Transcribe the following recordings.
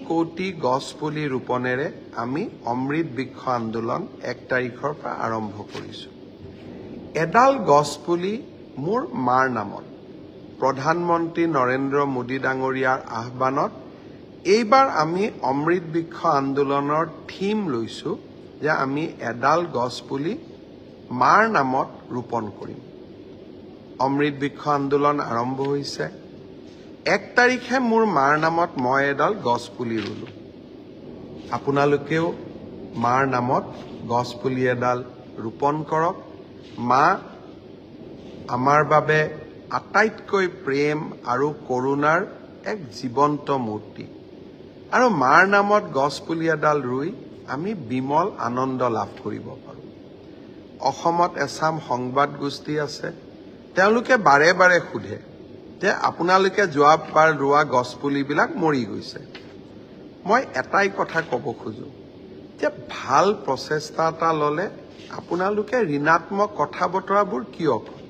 কোটি গছপুলি ৰোপণেৰে আমি অমৃত বৃক্ষ আন্দোলন 1 তাৰিখৰ পৰা আৰম্ভ কৰিছো। এডাল গছপুলি মোৰ মাৰ নামত প্ৰধানমন্ত্ৰী নৰেন্দ্ৰ মোদী ডাঙৰীয়াৰ আহ্বানত এইবাৰ আমি অমৃত বৃক্ষ আন্দোলনৰ থিম লৈছো যে আমি এডাল গছপুলি মাৰ নামত ৰোপণ কৰিম। অমৃত বৃক্ষ আন্দোলন আৰম্ভ হৈছে। 1 তাৰিখে মোৰ মাৰ নামত মই এডাল গছপুলি ৰুলো। আপোনালোকেও মাৰ নামত গছপুলি এডাল ৰোপণ কৰক। মা আমাৰ বাবে আটাইতকৈ প্ৰেম আৰু কৰুণাৰ এক জীৱন্ত মূৰ্তি। আৰু মাৰ নামত গছপুলি এডাল ৰুই আমি বিমল আনন্দ লাভ কৰিব পাৰোঁ। অসমত এছাম সংবাদ গোষ্ঠী আছে, তেওঁলোকে বাৰে বাৰে সোধে যে আপোনালোকে যোৱাবাৰ ৰোৱা গছপুলিবিলাক মৰি গৈছে। মই এটাই কথা ক'ব খোজো যে ভাল প্ৰচেষ্টা এটা ল'লে আপোনালোকে ঋণাত্মক কথা বতৰাবোৰ কিয় কয়?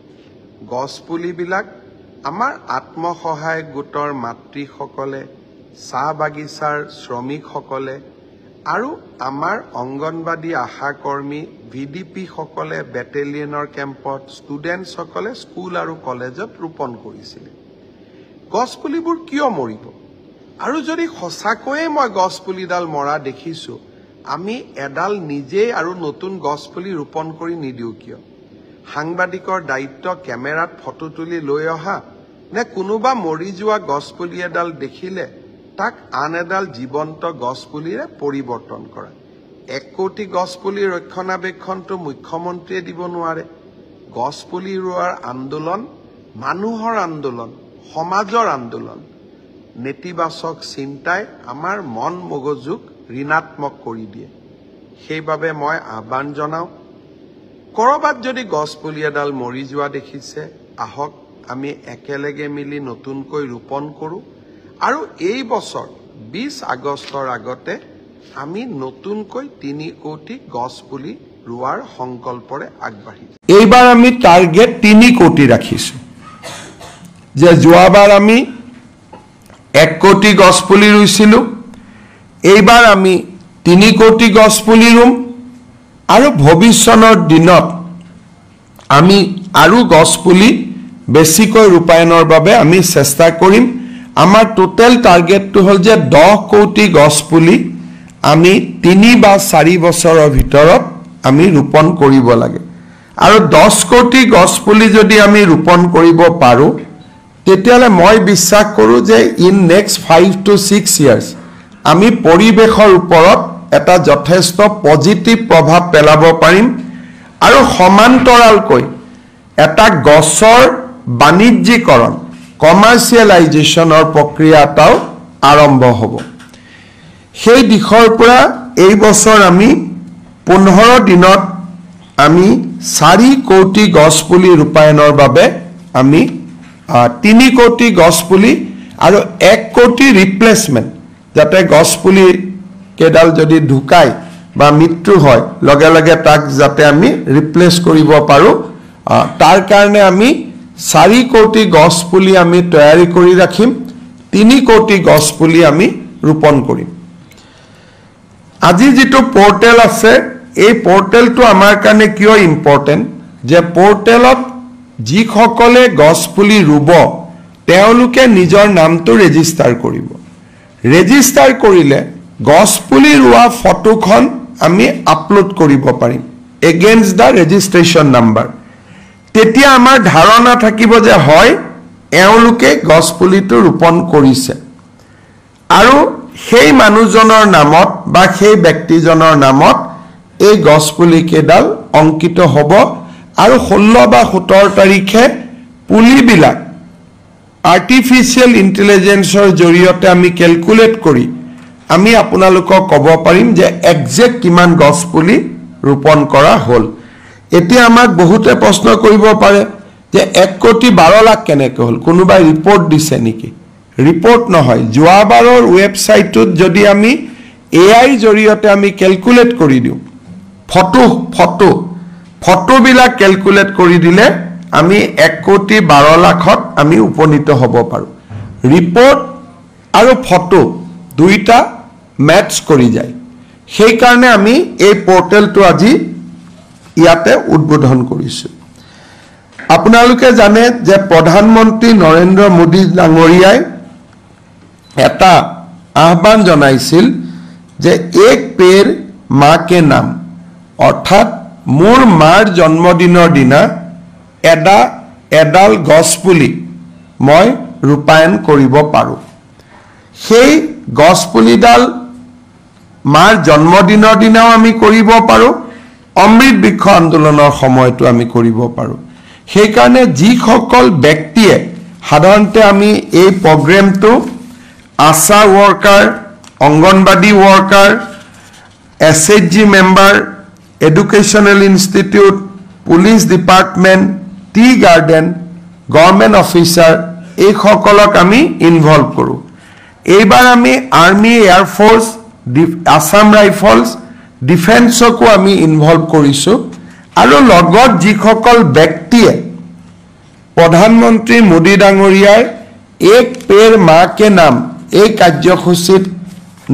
গছপুলিবিলাক আমাৰ আত্মসহায়ক গোটৰ মাতৃসকলে, চাহ বাগিচাৰ শ্ৰমিকসকলে আৰু আমাৰ অংগনবাদী আশাকৰ্মী VDP সকলে বেটেলিয়নৰ কেম্পত, ষ্টুডেণ্টসকলে স্কুল আৰু কলেজত ৰোপণ কৰিছিল। গছপুলিবোৰ কিয় মৰিব? আৰু যদি সঁচাকৈয়ে মই গছপুলিডাল মৰা দেখিছো, আমি এডাল নিজেই আৰু নতুন গছপুলি ৰোপণ কৰি নিদিওঁ কিয়? সাংবাদিকৰ দায়িত্ব কেমেৰাত ফটো তুলি লৈ অহা নে কোনোবা মৰি যোৱা গছপুলি এডাল দেখিলে তাক আন এডাল জীৱন্ত গছপুলিৰে পৰিৱৰ্তন কৰা? 1 কোটি গছপুলি ৰক্ষণাবেক্ষণটো মুখ্যমন্ত্ৰীয়ে দিব নোৱাৰে। গছপুলি ৰোৱাৰ আন্দোলন মানুহৰ আন্দোলন, সমাজৰ আন্দোলন। নেতিবাচক চিন্তাই আমাৰ মন মগজুক ঋণাত্মক কৰি দিয়ে। সেইবাবে মই আহ্বান জনাওঁ, কৰবাত যদি গছপুলি এডাল মৰি যোৱা দেখিছে, আহক আমি একেলগে মিলি নতুনকৈ ৰোপণ কৰোঁ। আৰু এই বছৰ 20 আগষ্টৰ আগতে আমি নতুনকৈ 3 কোটি গছপুলি ৰোৱাৰ সংকল্পৰে আগবাঢ়িছো। এইবাৰ আমি টাৰ্গেট 3 কোটি ৰাখিছো। যে যোৱাবাৰ আমি 1 কোটি গছপুলি ৰুইছিলো, এইবাৰ আমি 3 কোটি গছপুলি ৰুম। আৰু ভৱিষ্যতৰ দিনত আমি আৰু গছপুলি বেছিকৈ ৰূপায়ণৰ বাবে আমি চেষ্টা কৰিম। আমাৰ টোটেল টাৰ্গেটটো হ'ল যে 10 কোটি গছপুলি আমি 3 বা 4 বছৰৰ ভিতৰত আমি ৰোপণ কৰিব লাগে। আৰু 10 কোটি গছপুলি যদি আমি ৰোপণ কৰিব পাৰোঁ, তেতিয়াহ'লে মই বিশ্বাস কৰোঁ যে ইন নেক্সট 5 to 6 years আমি পৰিৱেশৰ ওপৰত এটা যথেষ্ট পজিটিভ প্ৰভাৱ পেলাব পাৰিম। আৰু সমান্তৰালকৈ এটা গছৰ বাণিজ্যিকৰণ, কমাৰ্চিয়েলাইজেশ্যনৰ প্ৰক্ৰিয়া এটাও আৰম্ভ হ'ব। সেই দিশৰ পৰা এই বছৰ আমি 15 দিনত আমি 4 কোটি গছপুলি ৰূপায়ণৰ বাবে আমি 3 কোটি গছপুলি আৰু 1 কোটি ৰিপ্লেচমেণ্ট, যাতে গছপুলি কেইডাল যদি ঢুকায় বা মৃত্যু হয়, লগে লগে তাক যাতে আমি ৰিপ্লেচ কৰিব পাৰোঁ, তাৰ কাৰণে আমি 4 কোটি গছপুলি আমি তৈয়াৰী কৰি ৰাখিম। 3 কোটি গছপুলি আমি ৰোপণ কৰিম। আজি যিটো পৰ্টেল আছে, এই পৰ্টেলটো আমাৰ কাৰণে কিয় ইম্পৰ্টেণ্ট? যে পৰ্টেলত যিসকলে গছপুলি ৰুব, তেওঁলোকে নিজৰ নামটো ৰেজিষ্টাৰ কৰিব। ৰেজিষ্টাৰ কৰিলে গছপুলি ৰোৱা ফটোখন আমি আপলোড কৰিব পাৰিম এগেইনষ্ট দ্য ৰেজিষ্ট্ৰেশ্যন নাম্বাৰ। তেতিয়া আমাৰ ধাৰণা থাকিব যে হয় এওঁলোকে গছপুলিটো ৰোপণ কৰিছে। আৰু সেই মানুহজনৰ নামত বা সেই ব্যক্তিজনৰ নামত এই গছপুলি কেইডাল অংকিত হ'ব। আৰু 16 বা 17 তাৰিখে পুলিবিলাক আৰ্টিফিচিয়েল ইণ্টেলিজেন্সৰ জৰিয়তে আমি কেলকুলেট কৰি আমি আপোনালোকক ক'ব পাৰিম যে একজেক্ট কিমান গছপুলি ৰোপণ কৰা হ'ল। এতিয়া আমাক বহুতে প্ৰশ্ন কৰিব পাৰে যে 1 কোটি 12 লাখ কেনেকৈ হ'ল? কোনোবাই ৰিপৰ্ট দিছে নেকি? ৰিপৰ্ট নহয়, যোৱাবাৰৰ ৱেবছাইটটোত যদি আমি AI জৰিয়তে আমি কেলকুলেট কৰি দিওঁ, ফটোবিলাক কেলকুলেট কৰি দিলে আমি 1 কোটি 12 লাখত আমি উপনীত হ'ব পাৰোঁ। ৰিপৰ্ট আৰু ফটো দুইটা মেটচ কৰি যায় সেই কাৰণে আমি এই পোৰ্টেলটো আজি ইয়াতে উদ্বোধন কৰিছো আপোনালোকে জানে যে প্ৰধানমন্ত্ৰী নৰেন্দ্ৰ মোদী ডাঙৰীয়াই এটা আহ্বান জনাইছিল যে এক পেৰ মা কে নাম অৰ্থাৎ মোৰ মাৰ জন্মদিনৰ দিনা এডাল গছপুলি মই ৰূপায়ণ কৰিব পাৰো সেই গছপুলিডাল মাৰ জন্মদিনৰ দিনাও আমি কৰিব পাৰো অমৃত বৃক্ষ আন্দোলনৰ সময়তো আমি কৰিব পাৰো সেই কাৰণে যি সকল ব্যক্তিয়ে সাধাৰণতে আমি এই প্ৰগ্ৰামটো ASHA worker Anganwadi worker SHG member educational institute police department tea garden government officer এই সকলক আমি ইনভলভ কৰো এইবাৰ আমি army air force Assam rifles ডিফেন্সকো আমি ইনভলভ কৰিছো আৰু লগত যি সকল ব্যক্তিয়ে প্ৰধানমন্ত্ৰী মোদী ডাঙৰীয়াৰ এক পেৰ মা কে নাম এই কাৰ্যসূচীত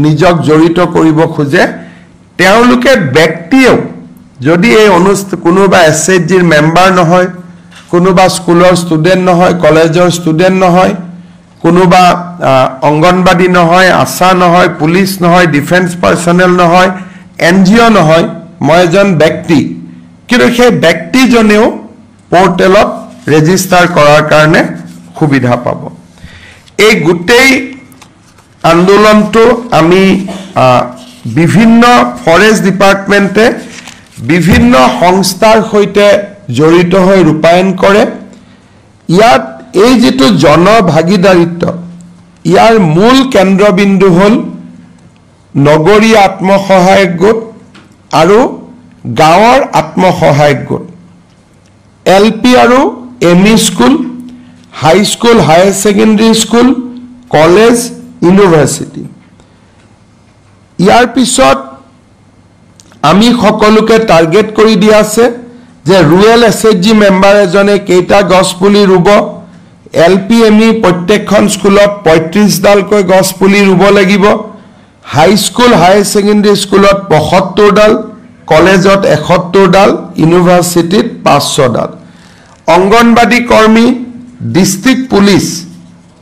নিজক জড়িত কৰিব খোজে তেওঁলোকে ব্যক্তিও যদি এই কোনোবা এসএইচজিৰ মেম্বাৰ নহয় কোনোবা স্কুলৰ ষ্টুডেন্ট নহয় কলেজৰ ষ্টুডেন্ট নহয় কোনোবা অঙ্গনবাদী নহয় আশা নহয় পুলিশ নহয় ডিফেন্স পাৰ্সনেল নহয় এনজিও নহয় মই এজন ব্যক্তি কিন্তু সেই ব্যক্তিজনেও পোৰ্টেলত ৰেজিষ্টাৰ কৰাৰ কাৰণে সুবিধা পাব এই গোটেই আন্দোলনটো আমি বিভিন্ন ফৰেষ্ট ডিপাৰ্টমেন্টে বিভিন্ন সংস্থাৰ সৈতে জড়িত হৈ ৰূপায়ণ কৰে ইয়াত এই যেটো জনভাগিদাৰিত্ব ইয়াৰ মূল কেন্দ্ৰবিন্দু হল নগৰীয় আত্মসহায়ক গোট আৰু গাঁৱৰ আত্মসহায়ক গোট এলপি আৰু ME school high school higher secondary school college university ইয়াৰ পিছত আমি সকলোকে টাৰ্গেট কৰি দিয়া আছে যে ৰুয়েল এসএইচজি মেম্বাৰ এজনে কেইটা গছপুলি ৰুব এলপিএমই প্ৰত্যেকখন স্কুলত 35 ডালকৈ গছপুলি ৰুব লাগিব হাই স্কুল হায়াৰ সেকেন্ডাৰী স্কুলত 75 ডাল কলেজত 71 ডাল ইউনিভাৰ্সিটিত 500 ডাল অঙ্গনবাদী কৰ্মী district police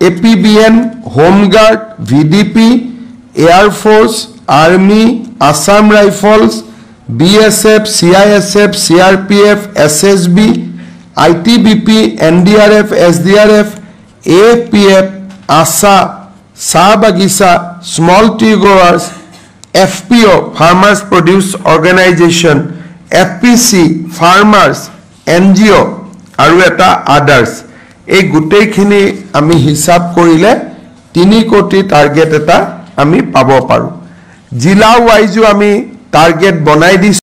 APBN home guard VDP air force army Assam rifles BSF CISF CRPF SSB ITBP NDRF SDRF AFPF ASHA চাহ বাগিচা small tea growers FPO farmers produce organisation FPC farmers NGO আৰু এটা আদাৰ্স এই গোটেইখিনি আমি হিসাব কৰিলে 3 কোটি টাৰ্গেট এটা আমি পাব পাৰো জিলা ওয়াইজও আমি টাৰ্গেট বনাই দিছো